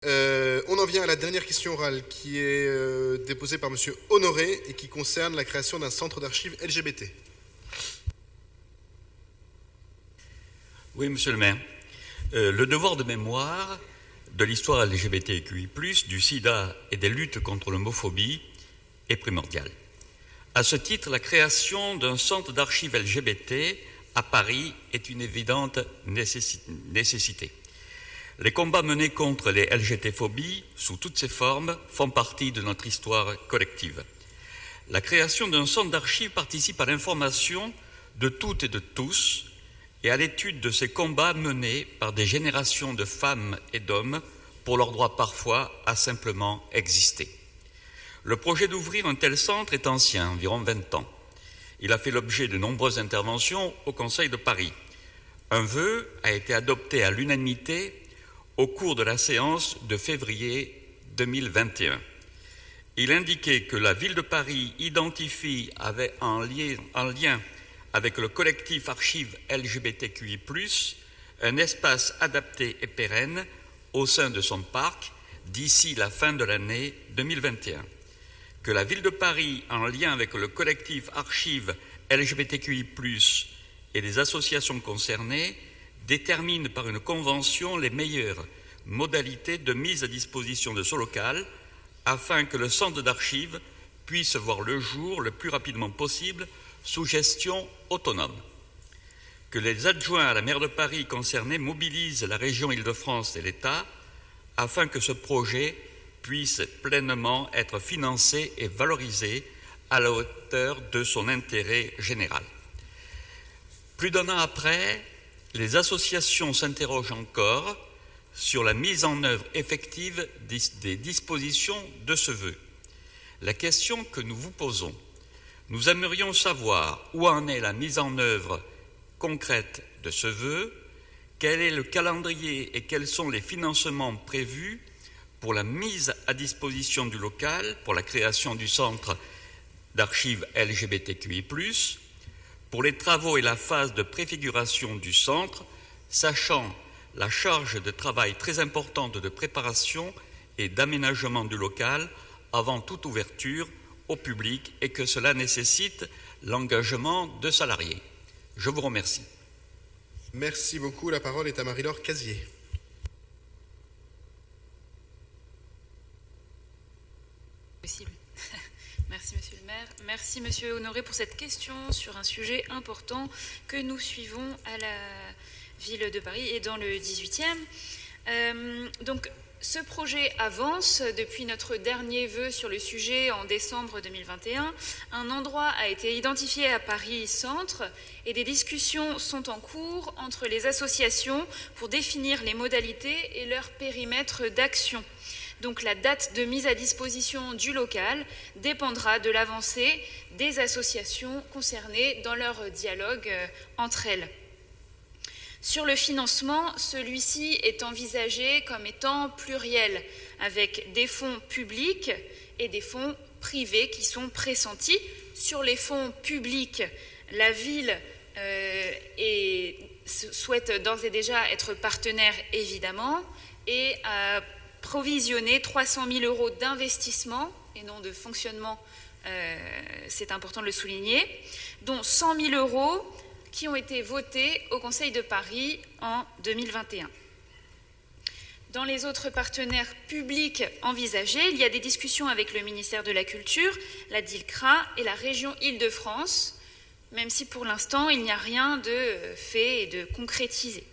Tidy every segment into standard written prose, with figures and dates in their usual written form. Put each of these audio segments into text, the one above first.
On en vient à la dernière question orale qui est déposée par Monsieur Honoré et qui concerne la création d'un centre d'archives LGBT. Oui, monsieur le maire. Le devoir de mémoire de l'histoire LGBTQI+, du sida et des luttes contre l'homophobie est primordial. À ce titre, la création d'un centre d'archives LGBT à Paris est une évidente nécessité. Les combats menés contre les LGBT-phobies, sous toutes ses formes, font partie de notre histoire collective. La création d'un centre d'archives participe à l'information de toutes et de tous et à l'étude de ces combats menés par des générations de femmes et d'hommes pour leur droit parfois à simplement exister. Le projet d'ouvrir un tel centre est ancien, environ 20 ans. Il a fait l'objet de nombreuses interventions au Conseil de Paris. Un vœu a été adopté à l'unanimité au cours de la séance de février 2021. Il indiquait que la ville de Paris identifie en lien avec le collectif Archives LGBTQI+, un espace adapté et pérenne au sein de son parc d'ici la fin de l'année 2021. Que la ville de Paris, en lien avec le collectif Archives LGBTQI+, et les associations concernées, détermine par une convention les meilleures modalités de mise à disposition de ce local afin que le centre d'archives puisse voir le jour le plus rapidement possible sous gestion autonome. Que les adjoints à la maire de Paris concernés mobilisent la région Île-de-France et l'État afin que ce projet puisse pleinement être financé et valorisé à la hauteur de son intérêt général. Plus d'un an après, les associations s'interrogent encore sur la mise en œuvre effective des dispositions de ce vœu. La question que nous vous posons, nous aimerions savoir où en est la mise en œuvre concrète de ce vœu, quel est le calendrier et quels sont les financements prévus pour la mise à disposition du local, pour la création du centre d'archives LGBTQI+, pour les travaux et la phase de préfiguration du centre, sachant la charge de travail très importante de préparation et d'aménagement du local avant toute ouverture au public et que cela nécessite l'engagement de salariés. Je vous remercie. Merci beaucoup. La parole est à Marie-Laure Casier. Possible. Merci Monsieur le maire. Merci Monsieur Honoré pour cette question sur un sujet important que nous suivons à la ville de Paris et dans le 18e. Donc ce projet avance depuis notre dernier vœu sur le sujet en décembre 2021. Un endroit a été identifié à Paris Centre et des discussions sont en cours entre les associations pour définir les modalités et leur périmètre d'action. Donc la date de mise à disposition du local dépendra de l'avancée des associations concernées dans leur dialogue entre elles. Sur le financement, celui-ci est envisagé comme étant pluriel, avec des fonds publics et des fonds privés qui sont pressentis. Sur les fonds publics, la ville souhaite d'ores et déjà être partenaire, évidemment, et a provisionné 300 000 € d'investissement et non de fonctionnement, c'est important de le souligner, dont 100 000 € qui ont été votés au Conseil de Paris en 2021. Dans les autres partenaires publics envisagés, il y a des discussions avec le ministère de la Culture, la DILCRA et la région Île-de-France, même si pour l'instant il n'y a rien de fait et de concrétisé.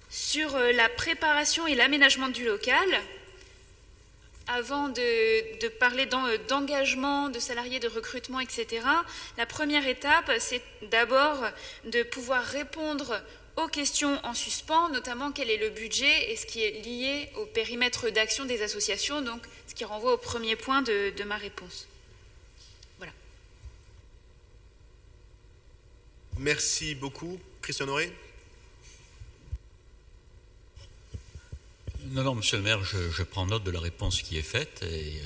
Sur la préparation et l'aménagement du local, avant de parler d'engagement, de salariés, de recrutement, etc., la première étape, c'est d'abord de pouvoir répondre aux questions en suspens, notamment quel est le budget et ce qui est lié au périmètre d'action des associations, donc ce qui renvoie au premier point de ma réponse. Voilà. Merci beaucoup. Christian Honoré. Non, monsieur le maire, je prends note de la réponse qui est faite et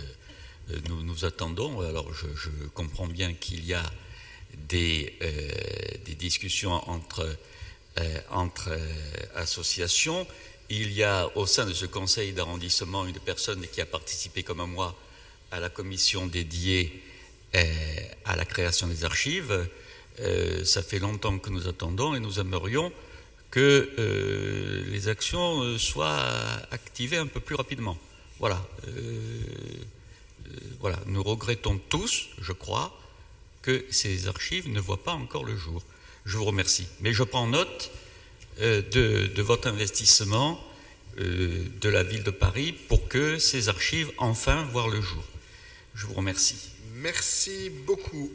nous attendons. Alors, je comprends bien qu'il y a des discussions entre associations il y a au sein de ce conseil d'arrondissement une personne qui a participé comme moi à la commission dédiée à la création des archives. Ça fait longtemps que nous attendons et nous aimerions que les actions soient activées un peu plus rapidement. Voilà. Voilà. Nous regrettons tous, je crois, que ces archives ne voient pas encore le jour. Je vous remercie. Mais je prends note de votre investissement de la ville de Paris pour que ces archives enfin voient le jour. Je vous remercie. Merci beaucoup.